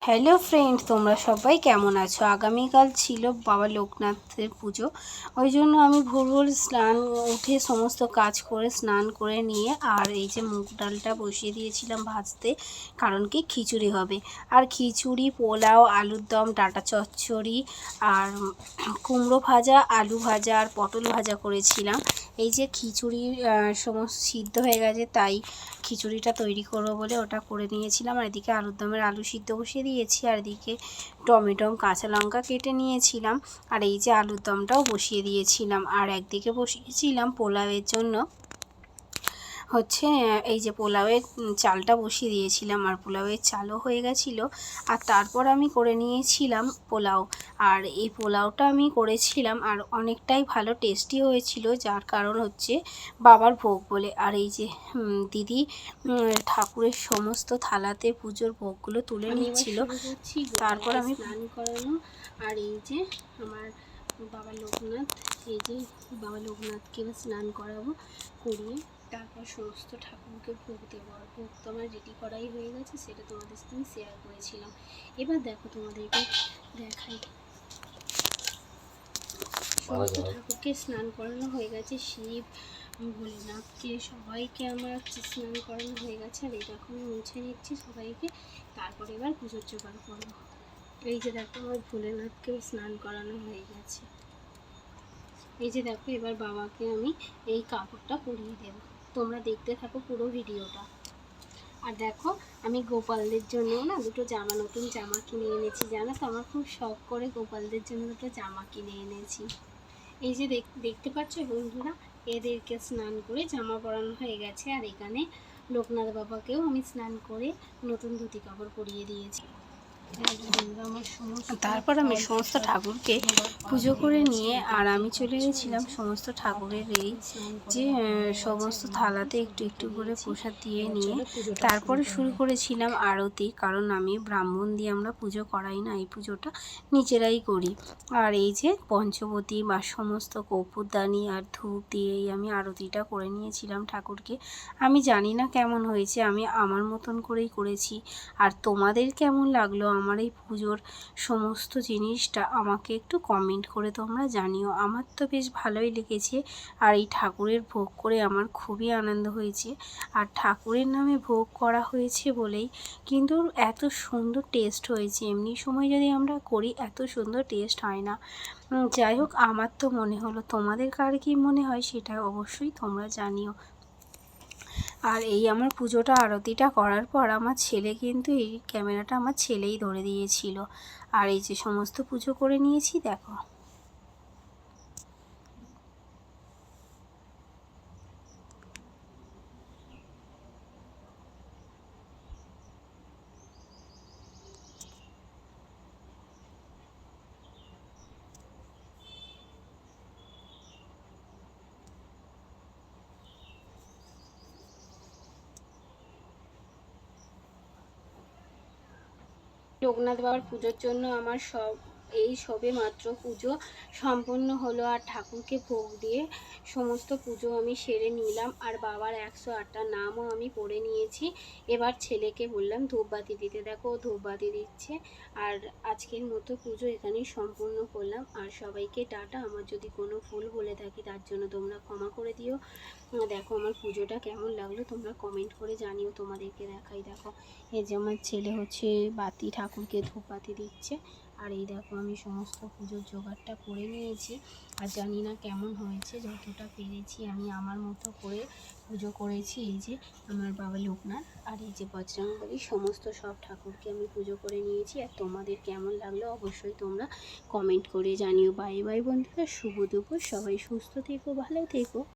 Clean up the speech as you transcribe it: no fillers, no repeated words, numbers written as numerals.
Hello friend, তোমরা সবাই কেমন আছো? আগামীকাল ছিল বাবা লোকনাথের পুজো। ওই জন্য আমি ভোর ভোর উঠে সমস্ত কাজ করে স্নান করে নিয়ে আর এই যে মুগ ডালটা বসিয়ে দিয়েছিলাম ভাজতে, কারণ কি খিচুড়ি হবে। আর খিচুড়ি, পোলাও, আলুর দম, ডাঁটা চচ্চড়ি আর কুমড়ো ভাজা, আলু ভাজা আর পটল ভাজা করেছিলাম। এই যে খিচুড়ি সমস্ত সিদ্ধ হয়ে গেছে, তাই খিচুড়িটা তৈরি করবো বলে ওটা করে নিয়েছিলাম। আর এদিকে আলুর দমের আলু সিদ্ধ বসিয়ে দিয়েছি, আর এদিকে টমেটো কাঁচা লঙ্কা কেটে নিয়েছিলাম, আর এই যে আলুর দমটাও বসিয়ে দিয়েছিলাম। আর একদিকে বসিয়েছিলাম পোলাওয়ের জন্য এই যে পোলাওয়ের চালটা বসিয়ে দিয়েছিলাম, আর পোলাওয়ের চালও হয়ে গেছিলো। আর তারপর আমি করে নিয়েছিলাম পোলাও, আর এই পোলাওটা আমি করেছিলাম আর অনেকটাই ভালো টেস্টি হয়েছিল, যার কারণ হচ্ছে বাবার ভোগ বলে। আর এই যে দিদি ঠাকুরের সমস্ত থালাতে পুজোর ভোগগুলো তুলে নিচ্ছিল। তারপর আমি স্নান করানো, আর এই যে আমার বাবা লোকনাথ, এই যে বাবা লোকনাথকে স্নান করাবো, করিয়ে তারপর সমস্ত ঠাকুরকে ভোগ দেবো। আর ভোগ তো আমার রেডি করাই হয়ে গেছে, সেটা তোমাদের সাথে আমি শেয়ার করেছিলাম। এবার দেখো তোমাদেরকে দেখাই। সমস্ত ঠাকুরকে স্নান করানো হয়ে গেছে, শিব, ভোলেনাথকে সবাইকে আমার স্নান করানো হয়ে গেছে। আর এই দেখো আমি মুছে নিচ্ছি সবাইকে, তারপরে এবার পুজোর জোগাড় করবো। এই যে দেখো আমার ভোলেনাথকেও স্নান করানো হয়ে গেছে। এই যে দেখো এবার বাবাকে আমি এই কাপড়টা পরিয়ে দেব, তোমরা দেখতে থাকো পুরো ভিডিওটা। আর দেখো আমি গোপালদের জন্য না দুটো নতুন জামা কিনে এনেছি, জানো তো আমার খুব শখ করে গোপালদের জন্য দুটো জামা কিনে এনেছি। এই যে দেখতে পাচ্ছ বন্ধুরা, এদেরকে স্নান করে জামা পরানো হয়ে গেছে। আর এখানে লোকনাথ বাবাকেও আমি স্নান করে নতুন ধুতি কাপড় পরিয়ে দিয়েছি। তারপর আমি সমস্ত ঠাকুরকে পুজো করে নিয়ে আর আমি চলে গেছিলাম সমস্ত ঠাকুরের এই যে সমস্ত থালাতে একটু একটু করে প্রসাদ দিয়ে নিয়ে তারপরে শুরু করেছিলাম আরতি, কারণ আমি ব্রাহ্মণ দিয়ে আমরা পুজো করাই না, এই পুজোটা নিজেরাই করি। আর এই যে পঞ্চবতী বা সমস্ত কর্পূরদানি আর ধূপ দিয়েই আমি আরতিটা করে নিয়েছিলাম ঠাকুরকে। আমি জানি না কেমন হয়েছে, আমি আমার মতন করেই করেছি। আর তোমাদের কেমন লাগলো আমার এই পুজোর সমস্ত জিনিসটা আমাকে একটু কমেন্ট করে তোমরা জানিও। আমার তো বেশ ভালোই লেগেছে, আর এই ঠাকুরের ভোগ করে আমার খুবই আনন্দ হয়েছে। আর ঠাকুরের নামে ভোগ করা হয়েছে বলেই কিন্তু এত সুন্দর টেস্ট হয়েছে, এমনি সময় যদি আমরা করি এত সুন্দর টেস্ট হয় না। যাই হোক, আমার তো মনে হলো, তোমাদের কার কী মনে হয় সেটা অবশ্যই তোমরা জানিও। আর এই আমার পুজোটা আরতিটা করার পর আমার ছেলে কিন্তু এই ক্যামেরাটা আমার ছেলেই ধরে দিয়েছিল। আর এই যে সমস্ত পুজো করে নিয়েছি দেখো। লোকনাথ বাবার পুজোর জন্য আমার সবে মাত্র পুজো সম্পন্ন হলো, আর ঠাকুরকে ভোগ দিয়ে সমস্ত পুজো আমি সেরে নিলাম। আর বাবার 108টা নামও আমি পড়ে নিয়েছি। এবার ছেলেকে বললাম ধূপবাতি দিতে, দেখো ও ধূপবাতি দিচ্ছে। আর আজকের মতো পুজো এখানেই সম্পূর্ণ করলাম। আর সবাইকে টাটা। আমার যদি কোনো ভুল বলে থাকি তার জন্য তোমরা ক্ষমা করে দিও। দেখো আমার পুজোটা কেমন লাগলো তোমরা কমেন্ট করে জানিও। তোমাদেরকে দেখাই, দেখো এই যে আমার ছেলে বাতি ঠাকুরকে ধূপবাতি দিচ্ছে। আর এই দেখো আমি সমস্ত পুজোর জোগাড়টা করে নিয়েছি, আর জানি না কেমন হয়েছে, যতটা পেরেছি আমি আমার মতো করে পুজো করেছি। এই যে আমার বাবা লোকনাথ আর এই যে বজরংবলী, সমস্ত সব ঠাকুরকে আমি পুজো করে নিয়েছি। আর তোমাদের কেমন লাগলো অবশ্যই তোমরা কমেন্ট করে জানিও। বাই বাই বন্ধুরা, শুভ দুপুর, সবাই সুস্থ থেকো, ভালো থেকো।